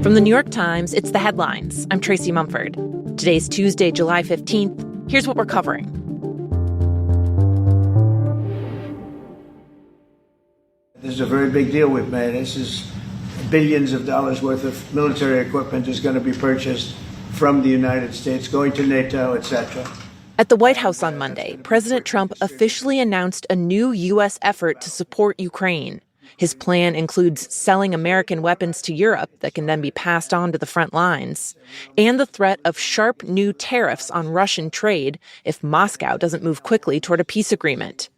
From the New York Times, it's The Headlines. I'm Tracy Mumford. Today's Tuesday, July 15th. Here's what we're covering. This is a very big deal we've made. This is billions of dollars worth of military equipment is going to be purchased from the United States, going to NATO, etc. At the White House on Monday, President Trump officially announced a new U.S. effort to support Ukraine. His plan includes selling American weapons to Europe that can then be passed on to the front lines, and the threat of sharp new tariffs on Russian trade if Moscow doesn't move quickly toward a peace agreement.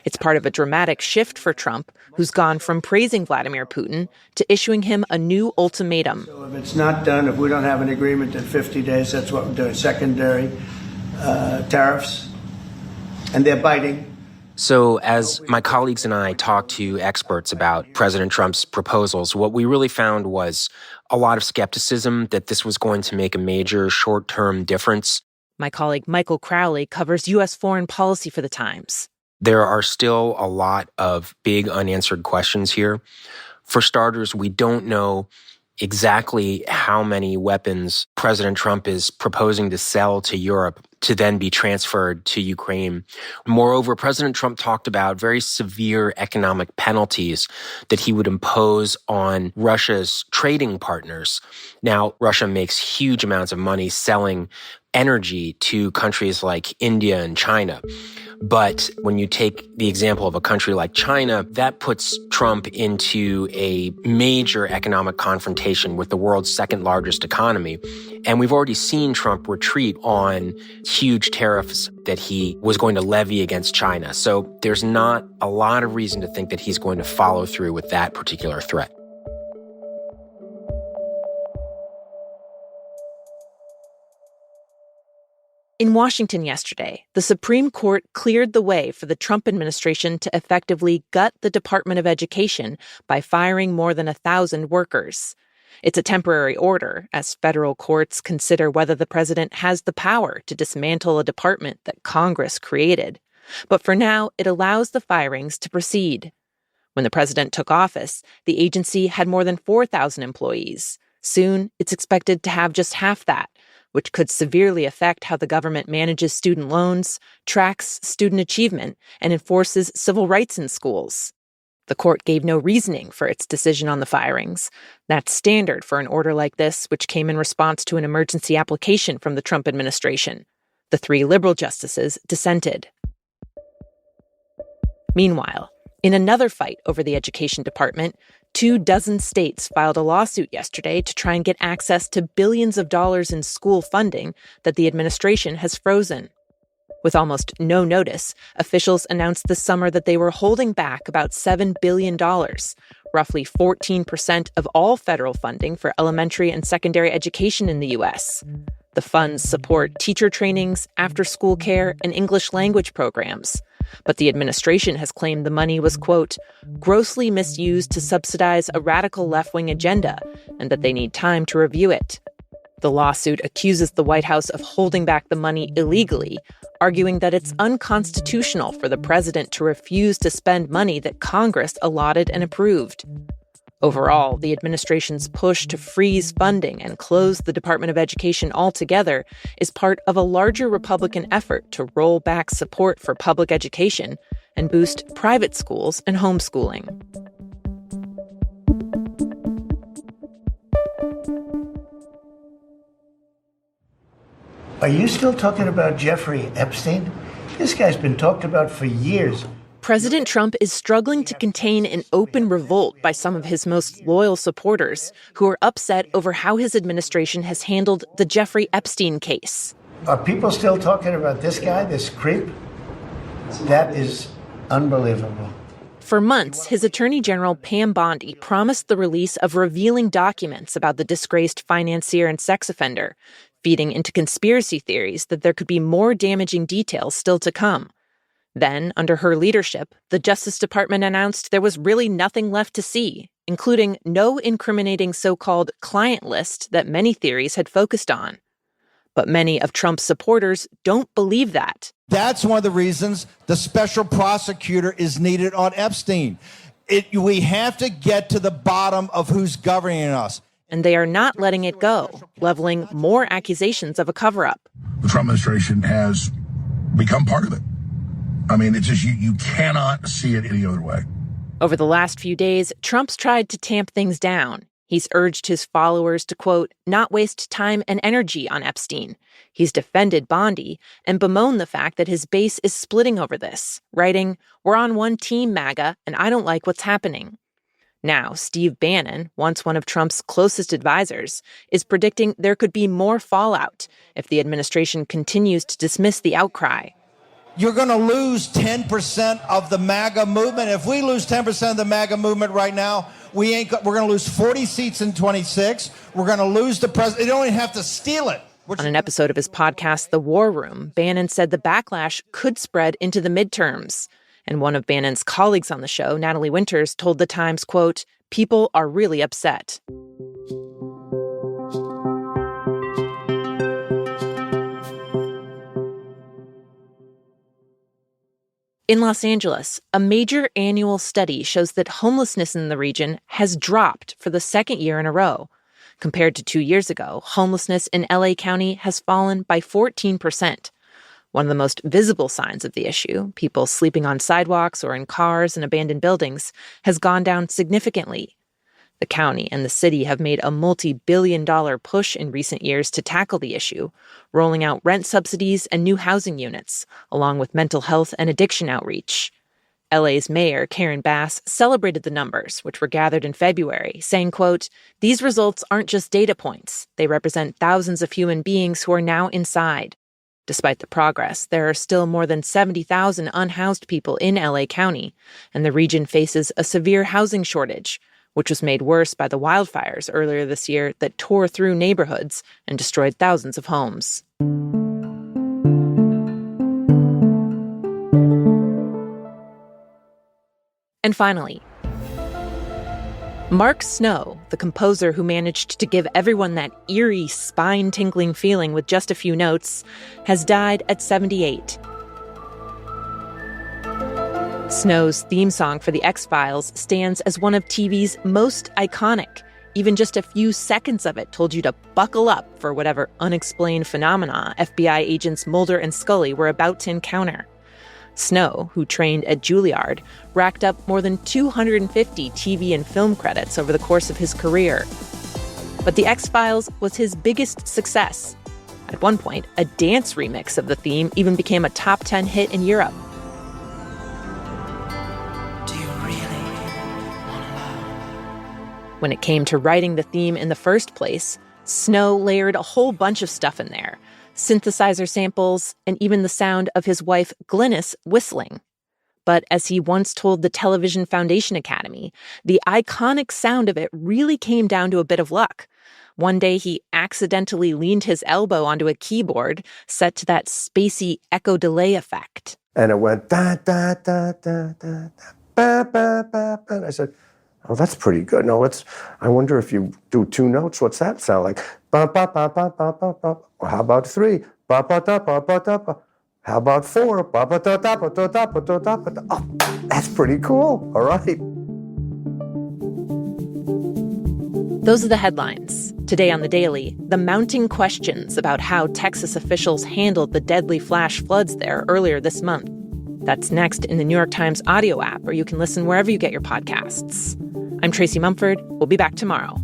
It's part of a dramatic shift for Trump, who's gone from praising Vladimir Putin to issuing him a new ultimatum. So if it's not done, if we don't have an agreement in 50 days, that's what we're doing, secondary tariffs, and they're biting. So as my colleagues and I talked to experts about President Trump's proposals, what we really found was a lot of skepticism that this was going to make a major short-term difference. My colleague Michael Crowley covers U.S. foreign policy for The Times. There are still a lot of big unanswered questions here. For starters, we don't know exactly how many weapons President Trump is proposing to sell to Europe to then be transferred to Ukraine. Moreover, President Trump talked about very severe economic penalties that he would impose on Russia's trading partners. Now, Russia makes huge amounts of money selling energy to countries like India and China. But when you take the example of a country like China, that puts Trump into a major economic confrontation with the world's second largest economy. And we've already seen Trump retreat on huge tariffs that he was going to levy against China. So there's not a lot of reason to think that he's going to follow through with that particular threat. In Washington yesterday, the Supreme Court cleared the way for the Trump administration to effectively gut the Department of Education by firing more than 1,000 workers. It's a temporary order, as federal courts consider whether the president has the power to dismantle a department that Congress created. But for now, it allows the firings to proceed. When the president took office, the agency had more than 4,000 employees. Soon, it's expected to have just half that, which could severely affect how the government manages student loans, tracks student achievement, and enforces civil rights in schools. The court gave no reasoning for its decision on the firings. That's standard for an order like this, which came in response to an emergency application from the Trump administration. The 3 liberal justices dissented. Meanwhile, in another fight over the education department, 24 states filed a lawsuit yesterday to try and get access to billions of dollars in school funding that the administration has frozen. With almost no notice, officials announced this summer that they were holding back about $7 billion, roughly 14% of all federal funding for elementary and secondary education in the U.S. The funds support teacher trainings, after-school care, and English language programs. But the administration has claimed the money was, quote, grossly misused to subsidize a radical left-wing agenda, and that they need time to review it. The lawsuit accuses the White House of holding back the money illegally, arguing that it's unconstitutional for the president to refuse to spend money that Congress allotted and approved. Overall, the administration's push to freeze funding and close the Department of Education altogether is part of a larger Republican effort to roll back support for public education and boost private schools and homeschooling. Are you still talking about Jeffrey Epstein? This guy's been talked about for years. President Trump is struggling to contain an open revolt by some of his most loyal supporters who are upset over how his administration has handled the Jeffrey Epstein case. Are people still talking about this guy, this creep? That is unbelievable. For months, his Attorney General Pam Bondi promised the release of revealing documents about the disgraced financier and sex offender, feeding into conspiracy theories that there could be more damaging details still to come. Then, under her leadership, the Justice Department announced there was really nothing left to see, including no incriminating so-called client list that many theories had focused on. But many of Trump's supporters don't believe that. That's one of the reasons the special prosecutor is needed on Epstein. We have to get to the bottom of who's governing us. and they are not letting it go, leveling more accusations of a cover-up. The Trump administration has become part of it. I mean, it's just you cannot see it any other way. Over the last few days, Trump's tried to tamp things down. He's urged his followers to, quote, not waste time and energy on Epstein. He's defended Bondi and bemoaned the fact that his base is splitting over this, writing, "We're on one team, MAGA, and I don't like what's happening." Now, Steve Bannon, once one of Trump's closest advisors, is predicting there could be more fallout if the administration continues to dismiss the outcry. You're going to lose 10% of the MAGA movement. If we lose 10% of the MAGA movement right now, we're going to lose 40 seats in 26. We're going to lose the president. They don't even have to steal it. On an episode of his podcast, The War Room, Bannon said the backlash could spread into the midterms. And one of Bannon's colleagues on the show, Natalie Winters, told The Times, quote, "People are really upset." In Los Angeles, a major annual study shows that homelessness in the region has dropped for the second year in a row. Compared to 2 years ago, homelessness in LA County has fallen by 14%. One of the most visible signs of the issue, people sleeping on sidewalks or in cars and abandoned buildings, has gone down significantly. The county and the city have made a multi-billion-dollar push in recent years to tackle the issue, rolling out rent subsidies and new housing units, along with mental health and addiction outreach. LA's mayor, Karen Bass, celebrated the numbers, which were gathered in February, saying, quote, "These results aren't just data points. They represent thousands of human beings who are now inside." Despite the progress, there are still more than 70,000 unhoused people in LA County, and the region faces a severe housing shortage, which was made worse by the wildfires earlier this year that tore through neighborhoods and destroyed thousands of homes. And finally, Mark Snow, the composer who managed to give everyone that eerie, spine-tingling feeling with just a few notes, has died at 78. Snow's theme song for The X-Files stands as one of TV's most iconic. Even just a few seconds of it told you to buckle up for whatever unexplained phenomena FBI agents Mulder and Scully were about to encounter. Snow, who trained at Juilliard, racked up more than 250 TV and film credits over the course of his career. But The X-Files was his biggest success. At one point, a dance remix of the theme even became a top 10 hit in Europe. When it came to writing the theme in the first place, Snow layered a whole bunch of stuff in there, synthesizer samples, and even the sound of his wife Glynis whistling. But as he once told the Television Foundation Academy, the iconic sound of it really came down to a bit of luck. One day he accidentally leaned his elbow onto a keyboard set to that spacey echo delay effect. And it went da da da da da ba ba ba ba. And I said, "Oh, that's pretty good. No, I wonder if you do two notes, what's that sound like? Ba ba ba ba ba ba ba. Well, how about three? Ba ba da ba ba da ba. How about four? Ba ba da da ba da da ba da da ba da. Oh, that's pretty cool. All right." Those are the headlines. Today on The Daily, the mounting questions about how Texas officials handled the deadly flash floods there earlier this month. That's next in the New York Times audio app, or you can listen wherever you get your podcasts. I'm Tracy Mumford. We'll be back tomorrow.